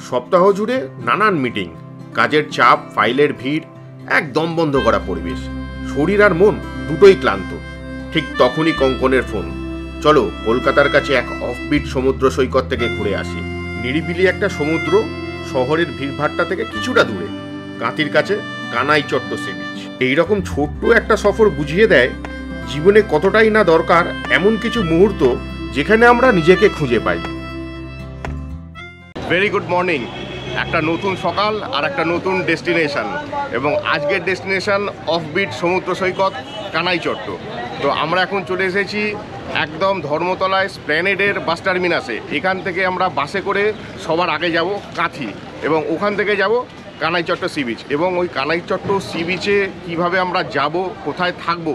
সপ্তাহ জুড়ে নানান মিটিং, কাজের চাপ, ফাইলের ভিড়, একদম বন্ধ করা পরিবেশ। শরীর আর মন দুটোই ক্লান্ত। ঠিক তখনই কঙ্কনের ফোন। চলো কলকাতার কাছে এক অফবিট সমুদ্র সৈকত থেকে ঘুরে আসি। নিরিবিলি একটা সমুদ্র, শহরের ভিড়ভাট্টা থেকে কিছুটা দূরে, কাঁথির কাছে কানাইচট্ট সি বিচ। এইরকম ছোট্ট একটা সফর বুঝিয়ে দেয় জীবনে কতটাই না দরকার এমন কিছু মুহূর্ত যেখানে আমরা নিজেকে খুঁজে পাই। Very good morning. একটা নতুন সকাল আর একটা নতুন ডেস্টিনেশন, এবং আজকের ডেস্টিনেশন অফবিট সমুদ্র সৈকত কানাইচট্ট। তো আমরা এখন চলে এসেছি একদম ধর্মতলায় স্প্ল্যানেডের বাস টার্মিনাসে। এখান থেকে আমরা বাসে করে সবার আগে যাব কাঁথি, এবং ওখান থেকে যাব কানাইচট্ট সি বিচ। এবং ওই কানাইচট্ট সি বিচে কীভাবে আমরা যাব, কোথায় থাকবো,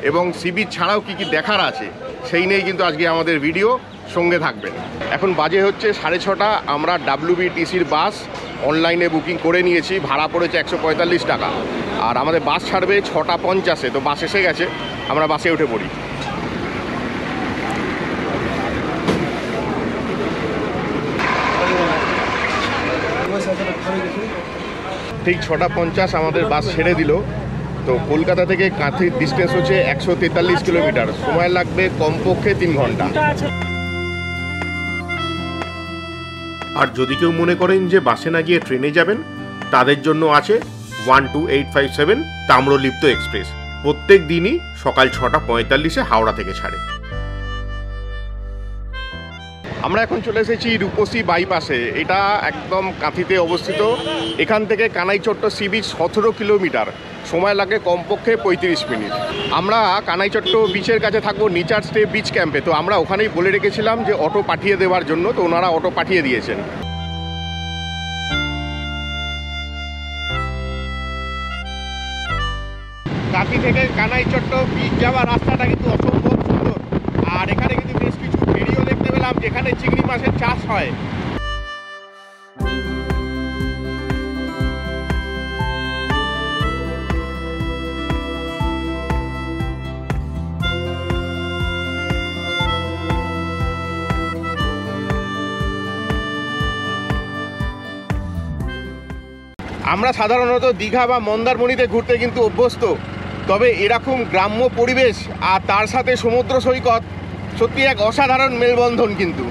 এবং সি বিচ ছাড়াও কী কী দেখার আছে, সেই নিয়েই কিন্তু আজকে আমাদের ভিডিও। সঙ্গে থাকবেন। এখন বাজে হচ্ছে 6:30। আমরা WBTCর বাস অনলাইনে বুকিং করে নিয়েছি, ভাড়া পড়েছে 145 টাকা। আর আমাদের বাস ছাড়বে 6:50। তো বাস এসে গেছে, আমরা বাসে উঠে পড়ি। ঠিক 6:50 আমাদের বাস ছেড়ে দিল। তো কলকাতা থেকে কাঁথির ডিস্টেন্স হচ্ছে 143 কিলোমিটার। সময় লাগবে কমপক্ষে 3 ঘন্টা। আর যদি কেউ মনে করেন যে বাসে না গিয়ে ট্রেনে যাবেন, তাদের জন্য আছে 12857 তাম্রলিপ্ত এক্সপ্রেস। প্রত্যেক দিনই সকাল 6:45 হাওড়া থেকে ছাড়ে। আমরা এখন চলে এসেছি রূপসী বাইপাসে। এটা একদম কাঁথিতে অবস্থিত। এখান থেকে কানাইচট্ট সি বিচ 17 কিলোমিটার। সময় লাগে কমপক্ষে 35 মিনিট। আমরা কানাইচট্ট বিচের কাছে থাকবো নিচার স্টে বিচ ক্যাম্পে। তো আমরা ওখানেই বলে রেখেছিলাম যে অটো পাঠিয়ে দেওয়ার জন্য, তো ওনারা অটো পাঠিয়ে দিয়েছেন। কাঁথি থেকে কানাইচট্ট বিচ যাওয়ার রাস্তাটা কিন্তু অসম্ভব সুন্দর। আর এখানে কিন্তু বেশ কিছু ফেরিও দেখতে পেলাম, যেখানে চিংড়ি মাছের চাষ হয়। আমরা সাধারণত দীঘা বা মন্দারমণিতে ঘুরতে কিন্তু অভ্যস্ত, তবে এরকম গ্রাম্য পরিবেশ আর তার সাথে সমুদ্র সৈকত সত্যি এক অসাধারণ মেলবন্ধন। কিন্তু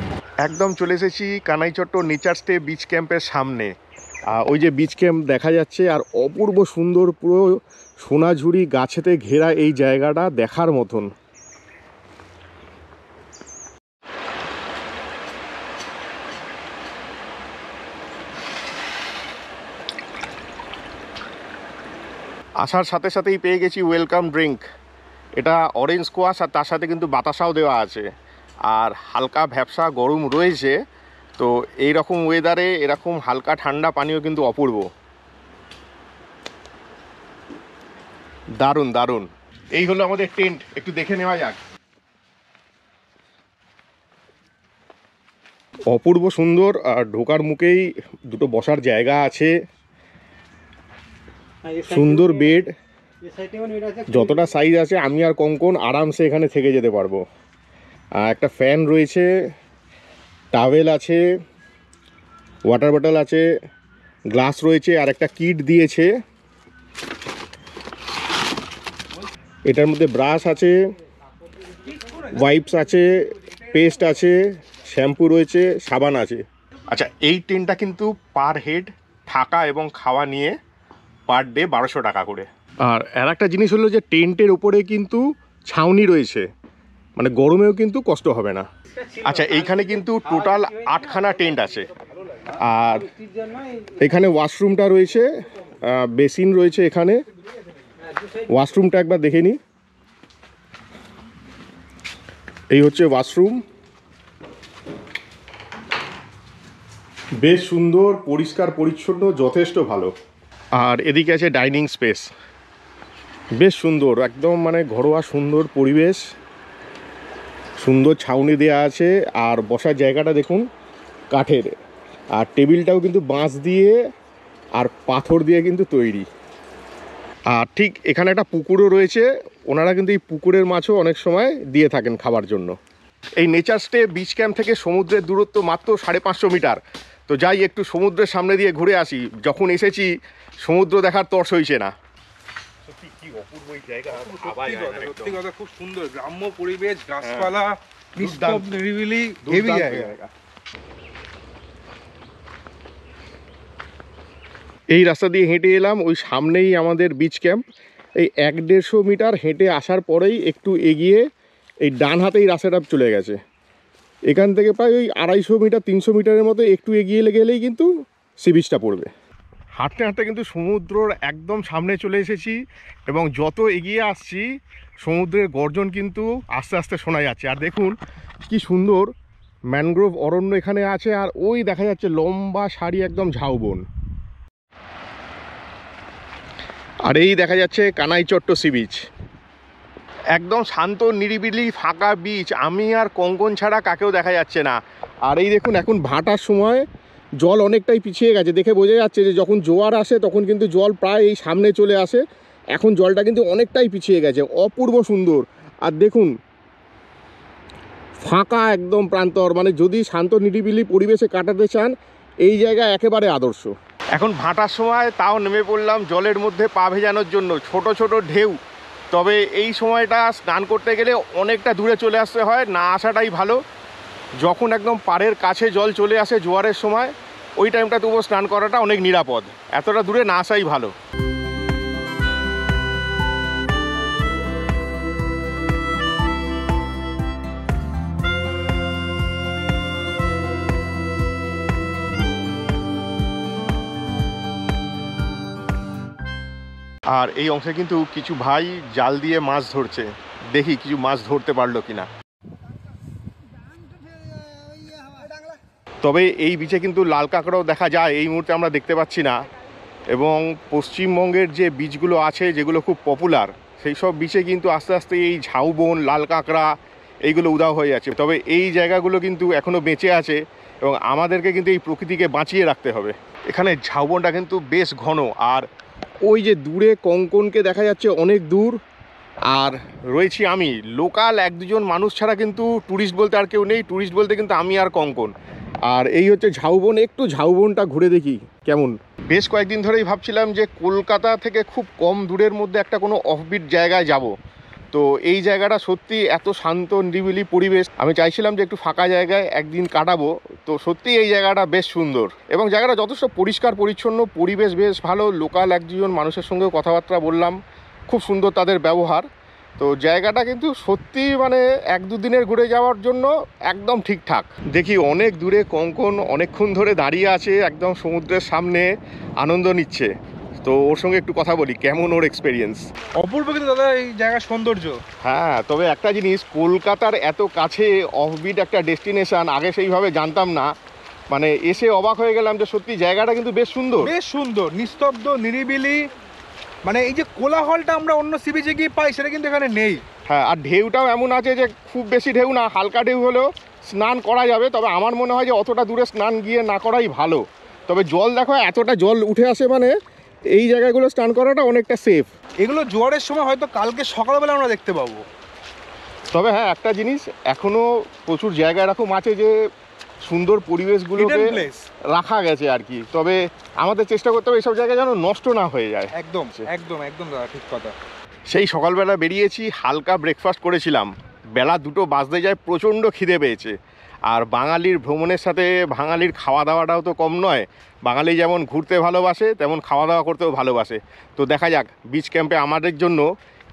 একদম চলে এসেছি কানাইচট্ট নেচার স্টে বিচ ক্যাম্পের সামনে। ওই যে বিচ ক্যাম্প দেখা যাচ্ছে, আর অপূর্ব সুন্দর পুরো সোনাঝুরি গাছেতে ঘেরা এই জায়গাটা দেখার মতন। আসার সাথে সাথেই পেয়ে গেছি ওয়েলকাম ড্রিঙ্ক। এটা অরেঞ্জ স্কোয়াশ, আর তার সাথে কিন্তু বাতাসাও দেওয়া আছে। আর হালকা ভ্যাপসা গরম রয়েছে। তো এই রকম ওয়েদারে এরকম হালকা ঠান্ডা পানীয় কিন্তু অপূর্ব, দারুণ দারুণ। এই হলো আমাদের টেন্ট, একটু দেখে নেওয়া যাক। অপূর্ব সুন্দর। আর ঢোকার মুখেই দুটো বসার জায়গা আছে, সুন্দর বেড। যতটা সাইজ আছে আমি আর কঙ্কন আরামসে এখানে থেকে যেতে পারবো। একটা ফ্যান রয়েছে, টাওয়েল আছে, ওয়াটার বটল আছে, গ্লাস রয়েছে, আর একটা কিট দিয়েছে। এটার মধ্যে ব্রাশ আছে, ওয়াইপস আছে, পেস্ট আছে, শ্যাম্পু রয়েছে, সাবান আছে। আচ্ছা, এই টেন্টটা কিন্তু পার হেড থাকা এবং খাওয়া নিয়ে পার ডে 1200 টাকা করে। আর একটা জিনিস হলো যে টেন্টের উপরে কিন্তু ছাউনি রয়েছে, মানে গরমেও কিন্তু কষ্ট হবে না। আচ্ছা, এইখানে কিন্তু টোটাল 8খানা টেন্ট আছে। আর এখানে ওয়াশরুমটা রয়েছে, বেসিন রয়েছে এখানে। ওয়াশরুমটা একবার দেখে নিই। এই হচ্ছে ওয়াশরুম, বেশ সুন্দর, পরিষ্কার পরিচ্ছন্ন, যথেষ্ট ভালো। আর এদিকে আছে ডাইনিং স্পেস, বেশ সুন্দর, একদম মানে ঘরোয়া সুন্দর পরিবেশ, সুন্দর ছাউনি দেওয়া আছে। আর বসার জায়গাটা দেখুন কাঠের, আর টেবিলটাও কিন্তু বাঁশ দিয়ে আর পাথর দিয়ে কিন্তু তৈরি। আর ঠিক এখানে একটা পুকুরও রয়েছে, ওনারা কিন্তু এই পুকুরের মাছও অনেক সময় দিয়ে থাকেন খাবার জন্য। এই নেচার স্টে বিচ ক্যাম্প থেকে সমুদ্রের দূরত্ব মাত্র 550 মিটার। তো যাই একটু সমুদ্রের সামনে দিয়ে ঘুরে আসি, যখন এসেছি সমুদ্র দেখার তর্স হইছে না। সত্যি কি অপূর্ব এই জায়গা, সত্যি কথা খুব সুন্দর গ্রাম্য পরিবেশ, গাছপালা, নিস্তব্ধ নিরিবিলি, হেভি জায়গা। এই রাস্তা দিয়ে হেঁটে এলাম, ওই সামনেই আমাদের বিচ ক্যাম্প। এই 1-150 মিটার হেঁটে আসার পরেই একটু এগিয়ে এই ডান হাতেই রাস্তাটা চলে গেছে। এখান থেকে প্রায় ওই 250 মিটার 300 মিটারের মতো একটু এগিয়ে গেলেই কিন্তু সি বিচটা পড়বে। হাঁটতে হাঁটতে কিন্তু সমুদ্রর একদম সামনে চলে এসেছি এবং যত এগিয়ে আসছি সমুদ্রের গর্জন কিন্তু আস্তে আস্তে শোনা যাচ্ছে। আর দেখুন কি সুন্দর ম্যানগ্রোভ অরণ্য এখানে আছে, আর ওই দেখা যাচ্ছে লম্বা সারি একদম ঝাউবন। আর এই দেখা যাচ্ছে কানাইচট্ট সি বিচ, একদম শান্ত নিরিবিলি ফাঁকা বিচ। আমি আর কঙ্কন ছাড়া কাকেও দেখা যাচ্ছে না। আর এই দেখুন এখন ভাটার সময় জল অনেকটাই পিছিয়ে গেছে, দেখে বোঝা যাচ্ছে যে যখন জোয়ার আসে তখন কিন্তু জল প্রায় এই সামনে চলে আসে। এখন জলটা কিন্তু অনেকটাই পিছিয়ে গেছে, অপূর্ব সুন্দর। আর দেখুন ফাঁকা একদম প্রান্তর, মানে যদি শান্ত নিরিবিলি পরিবেশে কাটাতে চান এই জায়গা একেবারে আদর্শ। এখন ভাটার সময় তাও নেমে পড়লাম জলের মধ্যে পা ভেজানোর জন্য। ছোট ছোট ঢেউ, তবে এই সময়টা স্নান করতে গেলে অনেকটা দূরে চলে আসতে হয়, না আসাটাই ভালো। যখন একদম পাড়ের কাছে জল চলে আসে জোয়ারের সময়, ওই টাইমটা তবুও স্নান করাটা অনেক নিরাপদ, এতটা দূরে না আসাই ভালো। আর এই অংশে কিন্তু কিছু ভাই জাল দিয়ে মাছ ধরছে, দেখি কিছু মাছ ধরতে পারলো কিনা। তবে এই বিচে কিন্তু লাল কাঁকড়াও দেখা যায়, এই মুহূর্তে আমরা দেখতে পাচ্ছি না। এবং পশ্চিমবঙ্গের যে বিচগুলো আছে যেগুলো খুব পপুলার, সেই সব বিচে কিন্তু আস্তে আস্তে এই ঝাউবন, লাল কাঁকড়া এইগুলো উধাও হয়ে যাচ্ছে। তবে এই জায়গাগুলো কিন্তু এখনও বেঁচে আছে এবং আমাদেরকে কিন্তু এই প্রকৃতিকে বাঁচিয়ে রাখতে হবে। এখানে ঝাউবনটা কিন্তু বেশ ঘন, আর ওই যে দূরে কঙ্কনকে দেখা যাচ্ছে অনেক দূর। আর রয়েছি আমি, লোকাল 1-2 মানুষ ছাড়া কিন্তু ট্যুরিস্ট বলতে আর কেউ নেই। ট্যুরিস্ট বলতে কিন্তু আমি আর কঙ্কন। আর এই হচ্ছে ঝাউবন, একটু ঝাউবনটা ঘুরে দেখি কেমন। বেশ কয়েকদিন ধরেই ভাবছিলাম যে কলকাতা থেকে খুব কম দূরের মধ্যে একটা কোনো অফবিট জায়গায় যাব। তো এই জায়গাটা সত্যি এত শান্ত নিরিবিলি পরিবেশ, আমি চাইছিলাম যে একটু ফাঁকা জায়গায় একদিন কাটাবো। তো সত্যি এই জায়গাটা বেশ সুন্দর এবং জায়গাটা যথেষ্ট পরিষ্কার পরিচ্ছন্ন, পরিবেশ বেশ ভালো। লোকাল 1-2 মানুষের সঙ্গেও কথাবার্তা বললাম, খুব সুন্দর তাদের ব্যবহার। তো জায়গাটা কিন্তু সত্যি মানে 1-2 দিনের ঘুরে যাওয়ার জন্য একদম ঠিকঠাক। দেখি অনেক দূরে কঙ্কন অনেকক্ষণ ধরে দাঁড়িয়ে আছে একদম সমুদ্রের সামনে, আনন্দ নিচ্ছে। তো ওর সঙ্গে একটু কথা বলি, কেমন ওর এক্সপেরিয়েন্স। অপূর্ব কিন্তু দাদা এই জায়গার সৌন্দর্য। হ্যাঁ, তবে একটা জিনিস, কলকাতার এত কাছে অফবিট একটা ডেস্টিনেশন আগে সেইভাবে জানতাম না। মানে এসে অবাক হয়ে গেলাম যে সত্যি জায়গাটা কিন্তু বেশ সুন্দর, বেশ সুন্দর, নিস্তব্ধ নিরিবিলি। মানে এই যে কোলাহলটা আমরা অন্য সি বিচে গিয়ে পাই সেটা কিন্তু এখানে নেই। হ্যাঁ, আর ঢেউটাও এমন আছে যে খুব বেশি ঢেউ না, হালকা ঢেউ হলেও স্নান করা যাবে। তবে আমার মনে হয় যে অতটা দূরে স্নান গিয়ে না করাই ভালো। তবে জল দেখো, এতটা জল উঠে আসে, মানে এই জায়গাগুলো স্নান করাটা অনেকটা সেফ। এগুলো জোয়ারের সময় হয়তো কালকে সকালবেলা আমরা দেখতে পাবো। তবে হ্যাঁ, একটা জিনিস এখনও প্রচুর জায়গা এরকম আছে যে সুন্দর পরিবেশগুলোকে রাখা গেছে আর কি। তবে আমাদের চেষ্টা করতে হবে এইসব জায়গা যেন নষ্ট না হয়ে যায়। একদম একদম একদম দাদা, ঠিক কথা। সেই সকালবেলা বেরিয়েছি, হালকা ব্রেকফাস্ট করেছিলাম, বেলা 2টো বাজতে যায়, প্রচণ্ড খিদে পেয়েছে। আর বাঙালির ভ্রমণের সাথে বাঙালির খাওয়া দাওয়াটাও তো কম নয়। বাঙালি যেমন ঘুরতে ভালোবাসে তেমন খাওয়া দাওয়া করতেও ভালোবাসে। তো দেখা যাক বিচ ক্যাম্পে আমাদের জন্য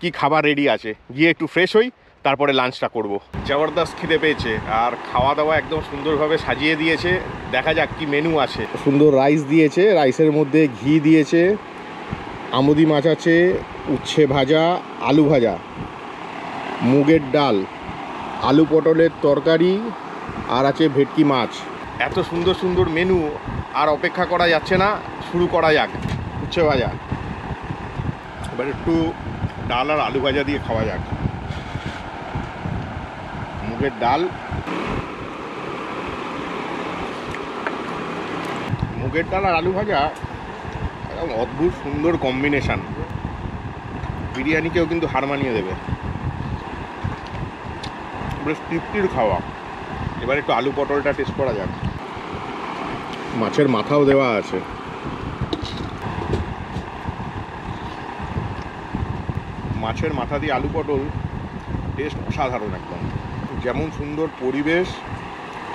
কি খাবার রেডি আছে, গিয়ে একটু ফ্রেশ হই, তারপরে লাঞ্চটা করব। জবরদস্ত খিদে পেয়েছে আর খাওয়া দাওয়া একদম সুন্দরভাবে সাজিয়ে দিয়েছে। দেখা যাক কি মেনু আছে। সুন্দর রাইস দিয়েছে, রাইসের মধ্যে ঘি দিয়েছে, আমুদি মাছ আছে, উচ্ছে ভাজা, আলু ভাজা, মুগের ডাল, আলু পটলের তরকারি, আর আছে ভেটকি মাছ। এত সুন্দর সুন্দর মেনু, আর অপেক্ষা করা যাচ্ছে না, শুরু করা যাক। উচ্ছে ভাজা, এবার একটু ডাল আর আলু ভাজা দিয়ে খাওয়া যাক। মুগের ডাল, মুগের ডাল আর আলু ভাজা একদম অদ্ভুত সুন্দর কম্বিনেশান, বিরিয়ানিকেও কিন্তু হার মানিয়ে দেবে। বেশ তৃপ্তির খাওয়া। এবার একটু আলু পটলটা টেস্ট করা যাক। মাছের মাথাও দেওয়া আছে। মাছের মাথা দিয়ে আলু পটল টেস্ট অসাধারণ একদম। যেমন সুন্দর পরিবেশ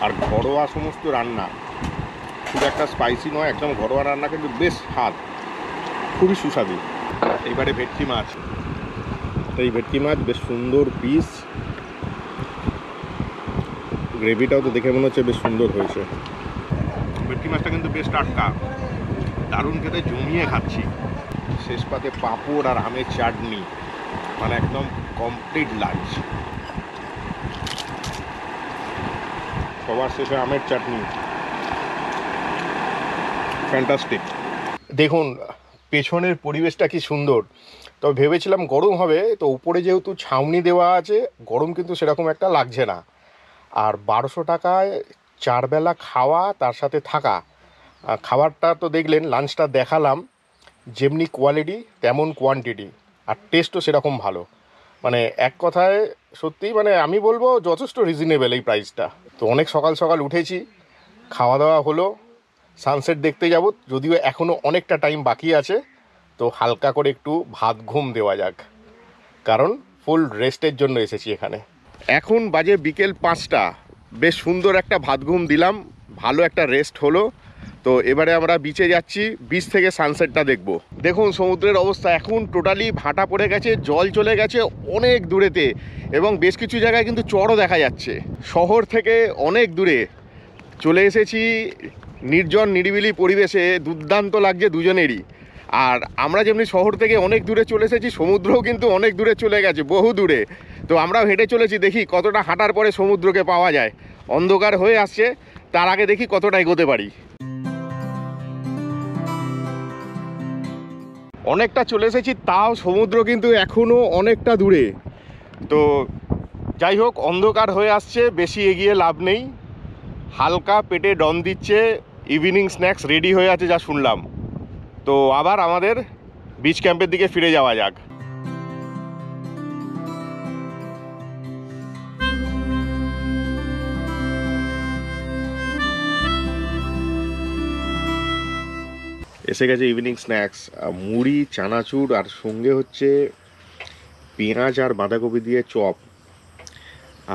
আর ঘরোয়া সমস্ত রান্না, খুব একটা স্পাইসি নয়, একদম ঘরোয়া রান্না, কিন্তু বেশ স্বাদ, খুবই সুস্বাদু। এবারে ভেটকি মাছ, এই ভেটকি মাছ বেশ সুন্দর পিস, গ্রেভিটাও তো দেখে মনে হচ্ছে বেশ সুন্দর হয়েছে। ভেটকি মাছটা কিন্তু বেশ টাটকা, দারুণ খেতে, জমিয়ে খাচ্ছি। শেষ পাতে পাঁপড় আর আমের চাটনি, মানে একদম কমপ্লিট লাঞ্চ। সবার শেষে আমের চাটনি, ফ্যান্টাস্টিক। দেখুন পেছনের পরিবেশটা কি সুন্দর। তো ভেবেছিলাম গরম হবে, তো উপরে যেহেতু ছাউনি দেওয়া আছে, গরম কিন্তু সেরকম একটা লাগছে না। আর 1200 টাকায় 4 বেলা খাওয়া, তার সাথে থাকা। খাবারটা তো দেখলেন, লাঞ্চটা দেখালাম, যেমনি কোয়ালিটি তেমন কোয়ান্টিটি, আর টেস্টও সেরকম ভালো। মানে এক কথায় সত্যিই, মানে আমি বলবো যথেষ্ট রিজনেবল এই প্রাইসটা। তো অনেক সকাল সকাল উঠেছি, খাওয়া দাওয়া হলো, সানসেট দেখতে যাব, যদিও এখনও অনেকটা টাইম বাকি আছে। তো হালকা করে একটু ভাত ঘুম দেওয়া যাক, কারণ ফুল রেস্টের জন্য এসেছি এখানে। এখন বাজে বিকেল 5টা, বেশ সুন্দর একটা ভাত ঘুম দিলাম, ভালো একটা রেস্ট হলো। তো এবারে আমরা বিচে যাচ্ছি, বিচ থেকে সানসেটটা দেখব। দেখুন সমুদ্রের অবস্থা এখন টোটালি ভাটা পড়ে গেছে, জল চলে গেছে অনেক দূরেতে, এবং বেশ কিছু জায়গায় কিন্তু চড়ও দেখা যাচ্ছে। শহর থেকে অনেক দূরে চলে এসেছি, নির্জন নিরিবিলি পরিবেশে, দুর্দান্ত লাগছে দুজনেরই। আর আমরা যেমনি শহর থেকে অনেক দূরে চলে এসেছি, সমুদ্রও কিন্তু অনেক দূরে চলে গেছে, বহু দূরে। তো আমরাও হেঁটে চলেছি, দেখি কতটা হাঁটার পরে সমুদ্রকে পাওয়া যায়। অন্ধকার হয়ে আসছে, তার আগে দেখি কতটা এগোতে পারি। অনেকটা চলে এসেছি, তাও সমুদ্র কিন্তু এখনও অনেকটা দূরে। তো যাই হোক, অন্ধকার হয়ে আসছে, বেশি এগিয়ে লাভ নেই। হালকা পেটে ডন দিচ্ছে, ইভিনিং স্ন্যাক্স রেডি হয়ে আছে যা শুনলাম। তো আবার আমাদের বিচ ক্যাম্পের দিকে ফিরে যাওয়া যাক। এসে গেছে ইভিনিং স্ন্যাক্স, মুড়ি, চানাচুর, আর সঙ্গে হচ্ছে পেঁয়াজ আর বাঁধাকপি দিয়ে চপ।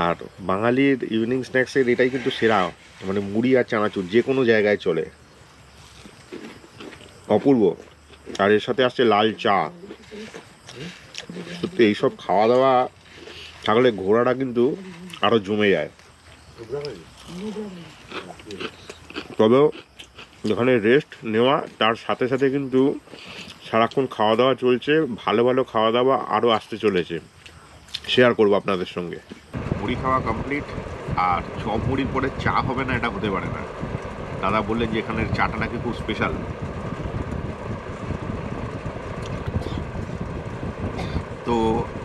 আর বাঙালির ইভিনিং স্ন্যাক্সের এটাই কিন্তু সেরা, মানে মুড়ি আর চানাচুর যে কোনো জায়গায় চলে, অপূর্ব। আর এর সাথে আসছে লাল চা। সত্যি এইসব খাওয়া দাওয়া থাকলে ঘোরাটা কিন্তু আরও জমে যায়। তবেও এখানে রেস্ট নেওয়া, তার সাথে সাথে কিন্তু সারাক্ষণ খাওয়া দাওয়া চলছে, ভালো ভালো খাওয়া দাওয়া আরও আসতে চলেছে, শেয়ার করবো আপনাদের সঙ্গে। মুড়ি খাওয়া কমপ্লিট, আর চপ মুড়ির পরে চা হবে না এটা হতে পারে না। দাদা বললেন যে এখানের চাটা নাকি খুব স্পেশাল। তো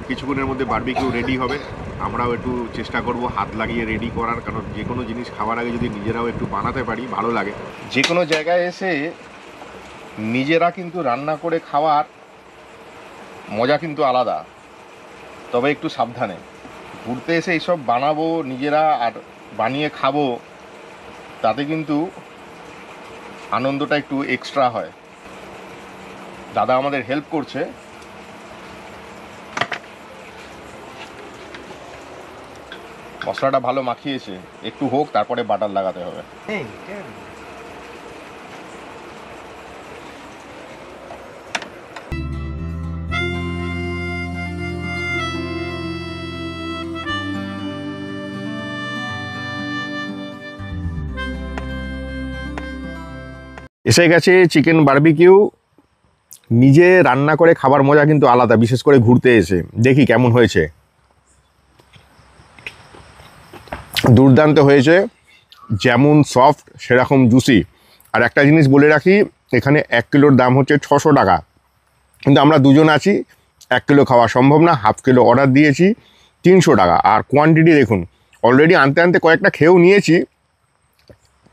কিছুক্ষণের মধ্যে বারবিকিউ রেডি হবে, আমরাও একটু চেষ্টা করব হাত লাগিয়ে রেডি করার, কারণ যে কোনো জিনিস খাওয়ার আগে যদি নিজেরাও একটু বানাতে পারি ভালো লাগে। যে কোনো জায়গায় এসে নিজেরা কিন্তু রান্না করে খাওয়ার মজা কিন্তু আলাদা, তবে একটু সাবধানে। ঘুরতে এসে এইসব বানাবো নিজেরা আর বানিয়ে খাবো, তাতে কিন্তু আনন্দটা একটু এক্সট্রা হয়। দাদা আমাদের হেল্প করছে। মশলাটা ভালো মাখিয়েছে, একটু হোক, তারপরে বাটার লাগাতে হবে। এসে গেছে চিকেন বারবিকিউ। নিজে রান্না করে খাবার মজা কিন্তু আলাদা, বিশেষ করে ঘুরতে এসে। দেখি কেমন হয়েছে। দুর্দান্ত হয়েছে, যেমন সফট সেরকম জুসি। আর একটা জিনিস বলে রাখি, এখানে 1 কিলোর দাম হচ্ছে 600 টাকা, কিন্তু আমরা দুজন আছি, 1 কিলো খাওয়া সম্ভব না, হাফ কিলো অর্ডার দিয়েছি, 300 টাকা। আর কোয়ান্টিটি দেখুন, অলরেডি আনতে আনতে কয়েকটা খেয়েও নিয়েছি,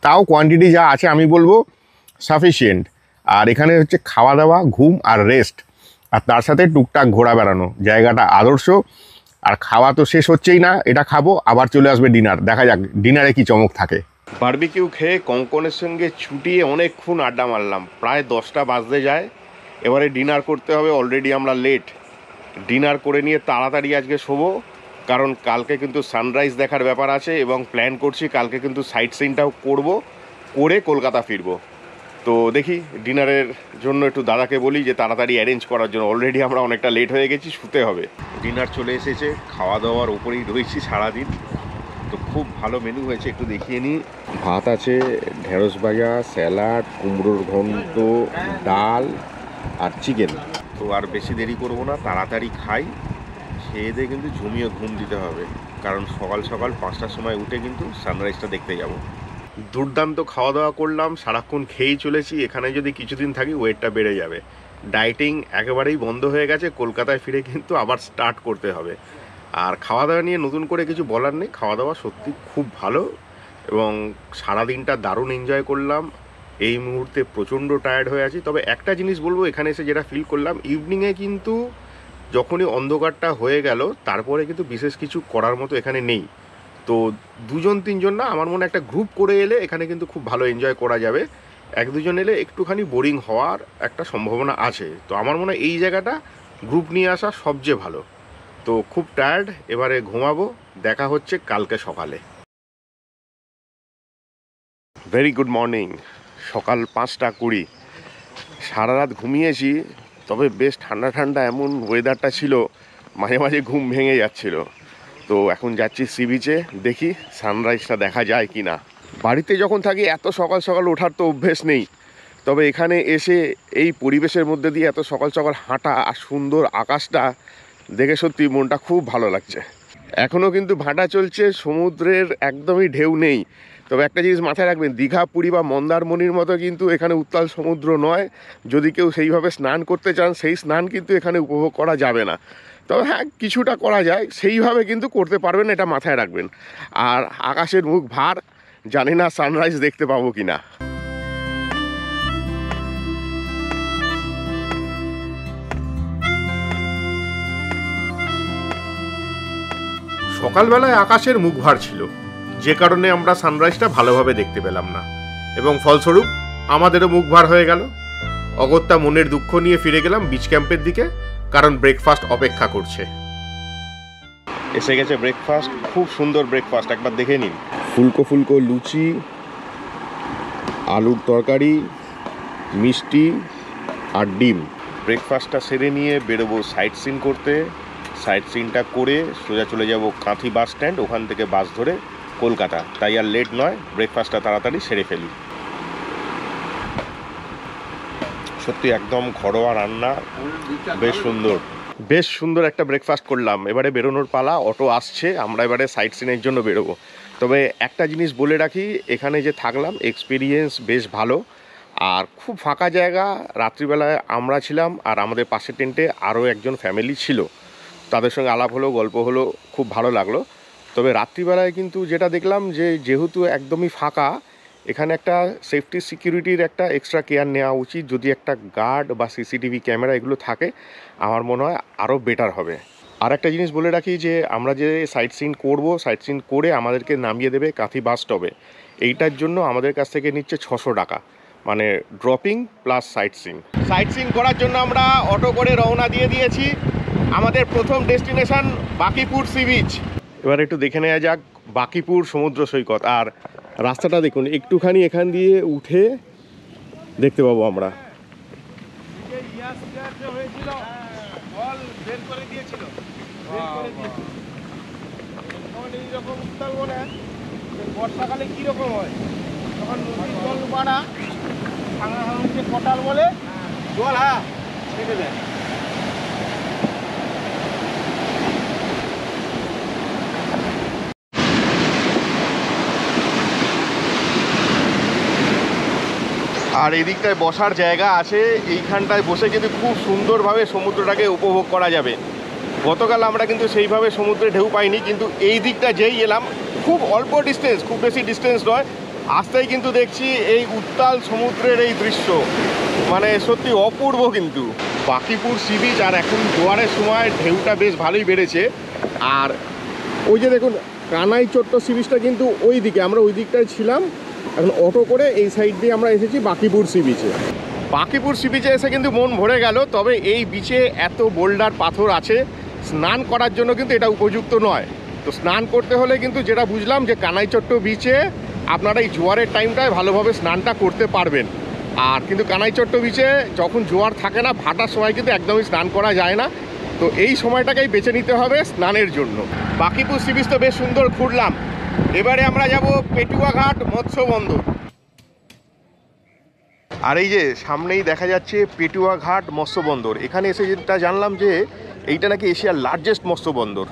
তাও কোয়ান্টিটি যা আছে আমি বলবো সাফিসিয়েন্ট। আর এখানে হচ্ছে খাওয়া দাওয়া, ঘুম আর রেস্ট, আর তার সাথে টুকটাক ঘোরা বেড়ানো, জায়গাটা আদর্শ। আর খাওয়া তো শেষ হচ্ছেই না, এটা খাবো আবার চলে আসবে ডিনার, দেখা যাক ডিনারে কি চমক থাকে। বারবিকিউ খেয়ে কঙ্কনের সঙ্গে ছুটিয়ে অনেকক্ষণ আড্ডা মারলাম, প্রায় 10টা বাজতে যায়। এবারে ডিনার করতে হবে, অলরেডি আমরা লেট। ডিনার করে নিয়ে তাড়াতাড়ি আজকে শোবো, কারণ কালকে কিন্তু সানরাইজ দেখার ব্যাপার আছে এবং প্ল্যান করছি কালকে কিন্তু সাইট সিনটাও করবো, করে কলকাতা ফিরবো। তো দেখি ডিনারের জন্য একটু দাদাকে বলি যে তাড়াতাড়ি অ্যারেঞ্জ করার জন্য, অলরেডি আমরা অনেকটা লেট হয়ে গেছি, শুতে হবে। ডিনার চলে এসেছে, খাওয়া দাওয়ার ওপরেই রয়েছি সারাদিন। তো খুব ভালো মেনু হয়েছে, একটু দেখিয়ে নিই। ভাত আছে, ঢেঁড়স ভাজা, স্যালাড, কুমড়োর ঘন্ট, ডাল আর চিকেন। তো আর বেশি দেরি করবো না, তাড়াতাড়ি খাই, খেয়ে দিয়ে কিন্তু ঝুমিয়ে ঘুম দিতে হবে, কারণ সকাল সকাল 5টার সময় উঠে কিন্তু সানরাইজটা দেখতে যাব। দুর্দান্ত খাওয়া দাওয়া করলাম, সারাক্ষণ খেয়েই চলেছি। এখানে যদি কিছুদিন থাকি ওয়েটটা বেড়ে যাবে। ডায়েটিং একেবারেই বন্ধ হয়ে গেছে, কলকাতায় ফিরে কিন্তু আবার স্টার্ট করতে হবে। আর খাওয়া দাওয়া নিয়ে নতুন করে কিছু বলার নেই, খাওয়া দাওয়া সত্যি খুব ভালো এবং সারাদিনটা দারুণ এনজয় করলাম। এই মুহূর্তে প্রচণ্ড টায়ার্ড হয়ে আছি। তবে একটা জিনিস বলবো, এখানে এসে যেটা ফিল করলাম, ইভিনিংয়ে কিন্তু যখনই অন্ধকারটা হয়ে গেল তারপরে কিন্তু বিশেষ কিছু করার মতো এখানে নেই। তো 2-3 জন না, আমার মনে একটা গ্রুপ করে এলে এখানে কিন্তু খুব ভালো এনজয় করা যাবে। 1-2 জন এলে একটুখানি বোরিং হওয়ার একটা সম্ভাবনা আছে। তো আমার মনে হয় এই জায়গাটা গ্রুপ নিয়ে আসা সবচেয়ে ভালো। তো খুব টায়ার্ড, এবারে ঘুমাবো, দেখা হচ্ছে কালকে সকালে। ভেরি গুড মর্নিং, সকাল 5টা 20। সারা রাত ঘুমিয়েছি, তবে বেশ ঠান্ডা ঠান্ডা এমন ওয়েদারটা ছিল, মাঝে মাঝে ঘুম ভেঙে যাচ্ছিল। তো এখন যাচ্ছি সি বিচে, দেখি সানরাইজটা দেখা যায় কি না। বাড়িতে যখন থাকি এত সকাল সকাল ওঠার তো অভ্যেস নেই, তবে এখানে এসে এই পরিবেশের মধ্যে দিয়ে এত সকাল সকাল হাঁটা আর সুন্দর আকাশটা দেখে সত্যি মনটা খুব ভালো লাগছে। এখনও কিন্তু ভাটা চলছে, সমুদ্রের একদমই ঢেউ নেই। তবে একটা জিনিস মাথায় রাখবেন, দীঘা, পুরী বা মন্দারমণির মতো কিন্তু এখানে উত্তাল সমুদ্র নয়। যদি কেউ সেইভাবে স্নান করতে চান, সেই স্নান কিন্তু এখানে উপভোগ করা যাবে না। তবে হ্যাঁ, কিছুটা করা যায়, সেইভাবে কিন্তু করতে পারবেন, এটা মাথায় রাখবেন। আর আকাশের মুখ ভার, জানি না সানরাইজ দেখতে পাবো কি না। সকালবেলায় আকাশের মুখ ভার ছিল, যে কারণে আমরা সানরাইজটা ভালোভাবে দেখতে পেলাম না, এবং ফলস্বরূপ আমাদেরও মুখ ভার হয়ে গেল। অগত্যা মনের দুঃখ নিয়ে ফিরে গেলাম বিচ ক্যাম্পের দিকে, কারণ ব্রেকফাস্ট অপেক্ষা করছে। এসে গেছে ব্রেকফাস্ট, খুব সুন্দর ব্রেকফাস্ট, একবার দেখে নিন। ফুলকো ফুলকো লুচি, আলুর তরকারি, মিষ্টি আর ডিম। ব্রেকফাস্টটা সেরে নিয়ে বেরোবো সাইট সিন করতে। সাইট সিনটা করে সোজা চলে যাব কাঁথি বাস স্ট্যান্ড, ওখান থেকে বাস ধরে কলকাতা। তাই আর লেট নয়, ব্রেকফাস্টটা তাড়াতাড়ি সেরে ফেলি। সত্যি একদম ঘরোয়া রান্না, বেশ সুন্দর একটা ব্রেকফাস্ট করলাম। এবারে বেরোনোর পালা, অটো আসছে, আমরা এবারে সাইট সিনের জন্য বেরোবো। তবে একটা জিনিস বলে রাখি, এখানে যে থাকলাম এক্সপিরিয়েন্স বেশ ভালো, আর খুব ফাঁকা জায়গা। রাত্রিবেলায় আমরা ছিলাম, আর আমাদের পাশের টেন্টে আরও একজন ফ্যামিলি ছিল, তাদের সঙ্গে আলাপ হলো, গল্প হলো, খুব ভালো লাগলো। তবে রাত্রিবেলায় কিন্তু যেটা দেখলাম, যে যেহেতু একদমই ফাঁকা, এখানে একটা সেফটি সিকিউরিটির একটা এক্সট্রা কেয়ার নেওয়া উচিত। যদি একটা গার্ড বা সিসিটিভি ক্যামেরা এগুলো থাকে, আমার মনে হয় আরও বেটার হবে। আর একটা জিনিস বলে রাখি, যে আমরা যে সাইট সিন করবো, সাইট সিন করে আমাদেরকে নামিয়ে দেবে কাঁথি বাস স্টপে। এইটার জন্য আমাদের কাছ থেকে নিচ্ছে 600 টাকা, মানে dropping plus sightseeing. Sightseeing করার জন্য আমরা অটো করে রওনা দিয়ে দিয়েছি। আমাদের প্রথম ডেস্টিনেশন বাকিপুর সি বিচ। এবার একটু দেখে নেওয়া যাক বাকিপুর সমুদ্র সৈকত। আর রাস্তাটা দেখুন, একটুখানি এখান দিয়ে উঠে দেখতে পাবো আমরা। বর্ষাকালে কিরকম হয়, তখন নদীর জল বাড়া, ভাঙা ভাঙছে কটাল বলে জল, হ্যাঁ ছেড়ে দেয়। আর এদিকটায় বসার জায়গা আছে, এইখানটায় বসে কিন্তু খুব সুন্দরভাবে সমুদ্রটাকে উপভোগ করা যাবে। গতকাল আমরা কিন্তু সেইভাবে সমুদ্রে ঢেউ পাইনি, কিন্তু এই দিকটা যেই এলাম, খুব অল্প ডিস্টেন্স, খুব বেশি ডিস্টেন্স নয়, আসতেই কিন্তু দেখছি এই উত্তাল সমুদ্রের এই দৃশ্য, মানে সত্যি অপূর্ব। কিন্তু বাকিপুর সি বিচ, আর এখন জোয়ারের সময় ঢেউটা বেশ ভালোই বেড়েছে। আর ওই যে দেখুন কানাইচট্ট সি বিচটা কিন্তু ওই দিকে, আমরা ওই দিকটায় ছিলাম। এখন অটো করে এই সাইড দিয়ে আমরা এসেছি বাকিপুর সি বিচে। বাকিপুর সি বিচে এসে কিন্তু মন ভরে গেল। তবে এই বিচে এত বোল্ডার পাথর আছে, স্নান করার জন্য কিন্তু এটা উপযুক্ত নয়। তো স্নান করতে হলে কিন্তু যেটা বুঝলাম যে কানাইচট্ট বিচে আপনারা এই জোয়ারের টাইমটায় ভালোভাবে স্নানটা করতে পারবেন। আর কিন্তু কানাইচট্ট বিচে যখন জোয়ার থাকে না, ভাটার সময় কিন্তু একদমই স্নান করা যায় না। তো এই সময়টাকেই বেছে নিতে হবে স্নানের জন্য। বাকিপুর সি বিচ তো বেশ সুন্দর ঘুরলাম। এবারে আমরা যাব পেটুয়াঘাট মৎস্য বন্দর। আর এই যে সামনেই দেখা যাচ্ছে পেটুয়াঘাট মৎস্য বন্দর। এখানে এসে যেটা জানলাম যে এইটা নাকি এশিয়ার লার্জেস্ট মৎস্য বন্দর।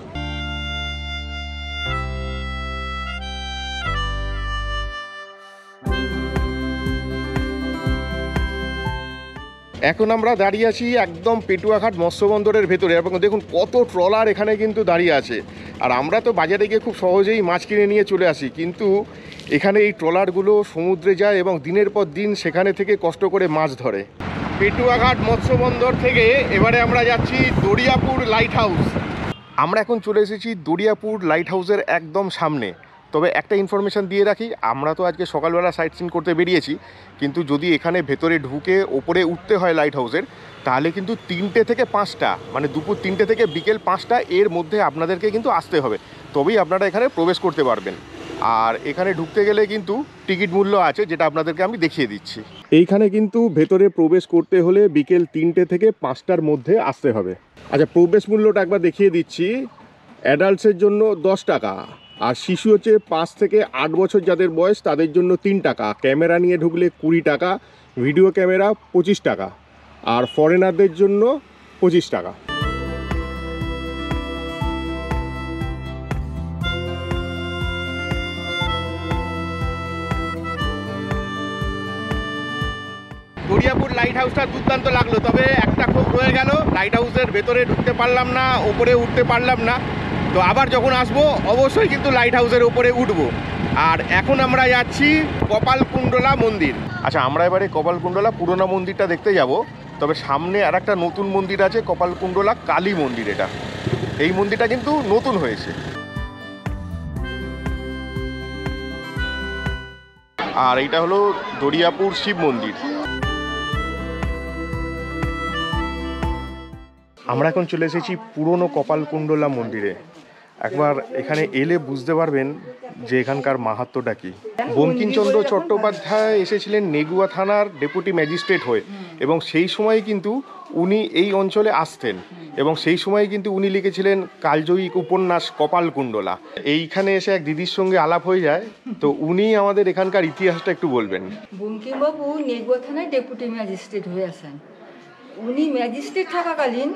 এখন আমরা দাঁড়িয়ে আছি একদম পেটুয়াঘাট মৎস্য বন্দরের ভেতরে, এবং দেখুন কত ট্রলার এখানে কিন্তু দাঁড়িয়ে আছে। আর আমরা তো বাজারে গিয়ে খুব সহজেই মাছ কিনে নিয়ে চলে আসি, কিন্তু এখানে এই ট্রলারগুলো সমুদ্রে যায় এবং দিনের পর দিন সেখানে থেকে কষ্ট করে মাছ ধরে। পেটুয়াঘাট মৎস্য বন্দর থেকে এবারে আমরা যাচ্ছি দরিয়াপুর লাইট হাউস। আমরা এখন চলে এসেছি দরিয়াপুর লাইট হাউসের একদম সামনে। তবে একটা ইনফরমেশান দিয়ে রাখি, আমরা তো আজকে সকালবেলা সাইট সিন করতে বেরিয়েছি, কিন্তু যদি এখানে ভেতরে ঢুকে ওপরে উঠতে হয় লাইট হাউসের, তাহলে কিন্তু 3টে থেকে 5টা, মানে দুপুর 3টে থেকে বিকেল 5টা এর মধ্যে আপনাদেরকে কিন্তু আসতে হবে, তবেই আপনারা এখানে প্রবেশ করতে পারবেন। আর এখানে ঢুকতে গেলে কিন্তু টিকিট মূল্য আছে, যেটা আপনাদেরকে আমি দেখিয়ে দিচ্ছি। এইখানে কিন্তু ভেতরে প্রবেশ করতে হলে বিকেল 3টে থেকে 5টার মধ্যে আসতে হবে। আচ্ছা, প্রবেশ মূল্যটা একবার দেখিয়ে দিচ্ছি। অ্যাডাল্টসের জন্য 10 টাকা, আর শিশু হচ্ছে 5 থেকে 8 বছর যাদের বয়স তাদের জন্য 3 টাকা। ক্যামেরা নিয়ে ঢুকলে 20 টাকা, ভিডিও ক্যামেরা 25 টাকা, আর ফরেনারদের জন্য 25 টাকা। দরিয়াপুর লাইট হাউসটা দুর্দান্ত লাগলো, তবে একটা খুব রয়ে গেল, লাইট হাউসের ভেতরে ঢুকতে পারলাম না, ওপরে উঠতে পারলাম না। তো আবার যখন আসবো অবশ্যই কিন্তু লাইট হাউসের ওপরে উঠবো। আর এখন আমরা যাচ্ছি কপালকুণ্ডলা মন্দির। আচ্ছা, আমরা এবারে কপালকুণ্ডলা পুরোনো মন্দিরটা দেখতে যাব। তবে সামনে আর একটা নতুন মন্দির আছে, কপালকুণ্ডলা কালী মন্দির। এটা এই মন্দিরটা কিন্তু নতুন হয়েছে। আর এইটা হলো দরিয়াপুর শিব মন্দির। আমরা এখন চলে এসেছি পুরনো কপালকুণ্ডলা মন্দিরে। একবার এখানে এলে বুঝতে পারবেন যে এখানকার মাহাত্ম্যটা কী। বঙ্কিমচন্দ্র চট্টোপাধ্যায় এসেছিলেন নেগুয়া থানার ডেপুটি ম্যাজিস্ট্রেট হয়ে, এবং সেই সময় কিন্তু উনি এই অঞ্চলে আসতেন, এবং সেই সময় কিন্তু উনি লিখেছিলেন কালজয়ী উপন্যাস কপালকুণ্ডলা। এইখানে এসে এক দিদির সঙ্গে আলাপ হয়ে যায়, তো উনি আমাদের এখানকার ইতিহাসটা একটু বলবেন। বঙ্কিমবাবু নেগুয়া থানায় ডেপুটি ম্যাজিস্ট্রেট হয়ে আসেন। উনি ম্যাজিস্ট্রেট থাকাকালীন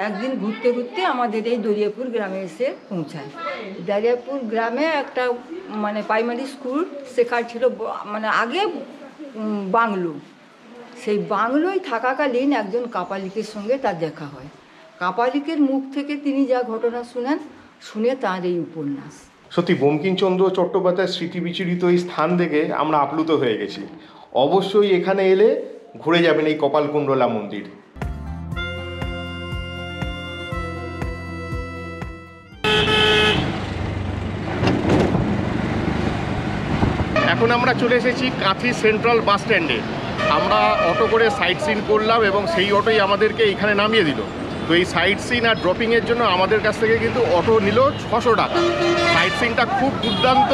একদিন ঘুরতে ঘুরতে আমাদের এই দরিয়াপুর গ্রামে এসে পৌঁছায়। দরিয়াপুর গ্রামে একটা মানে প্রাইমারি স্কুল শেখার ছিল, মানে আগে বাংলো। সেই বাংলোয় থাকাকালীন একজন কাপালিকের সঙ্গে তার দেখা হয়। কাপালিকের মুখ থেকে তিনি যা ঘটনা শুনে তাঁর এই উপন্যাস। সত্যি বঙ্কিমচন্দ্র চট্টোপাধ্যায়ের স্মৃতি বিচরিত এই স্থান থেকে আমরা আপ্লুত হয়ে গেছি। অবশ্যই এখানে এলে ঘুরে যাবেন এই কপালকুণ্ডলা মন্দির। এখন আমরা চলে এসেছি কাঁথি সেন্ট্রাল বাস স্ট্যান্ডে। আমরা অটো করে সাইট সিন করলাম এবং সেই অটোই আমাদেরকে এখানে নামিয়ে দিল। তো এই সাইট সিন আর ড্রপিংয়ের জন্য আমাদের কাছ থেকে কিন্তু অটো নিল 600 টাকা। সাইট সিনটা খুব দুর্দান্ত,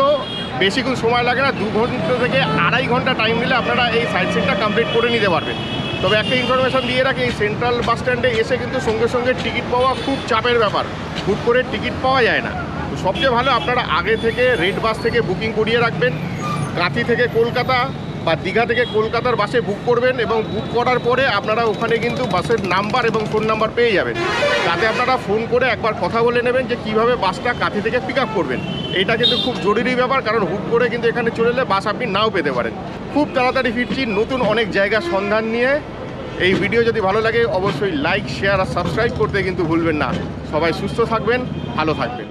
বেশিক্ষণ সময় লাগে না, 2 ঘন্টা থেকে 2.5 ঘন্টা টাইম নিলে আপনারা এই সাইট সিনটা কমপ্লিট করে নিতে পারবেন। তবে একটা ইনফরমেশন দিয়ে রাখি, এই সেন্ট্রাল বাস স্ট্যান্ডে এসে কিন্তু সঙ্গে সঙ্গে টিকিট পাওয়া খুব চাপের ব্যাপার, হুট করে টিকিট পাওয়া যায় না। তো সবচেয়ে ভালো আপনারা আগে থেকে রেড বাস থেকে বুকিং করিয়ে রাখবেন। কাঁথি থেকে কলকাতা বা দীঘা থেকে কলকাতার বাসে বুক করবেন, এবং বুক করার পরে আপনারা ওখানে কিন্তু বাসের নাম্বার এবং ফোন নাম্বার পেয়ে যাবেন। তাতে আপনারা ফোন করে একবার কথা বলে নেবেন যে কীভাবে বাসটা কাঁথি থেকে পিক আপ করবেন। এইটা কিন্তু খুব জরুরি ব্যাপার, কারণ হুট করে কিন্তু এখানে চলে এলে বাস আপনি নাও পেতে পারেন। খুব তাড়াতাড়ি ফিরছি নতুন অনেক জায়গার সন্ধান নিয়ে। এই ভিডিও যদি ভালো লাগে অবশ্যই লাইক, শেয়ার আর সাবস্ক্রাইব করতে কিন্তু ভুলবেন না। সবাই সুস্থ থাকবেন, ভালো থাকবেন।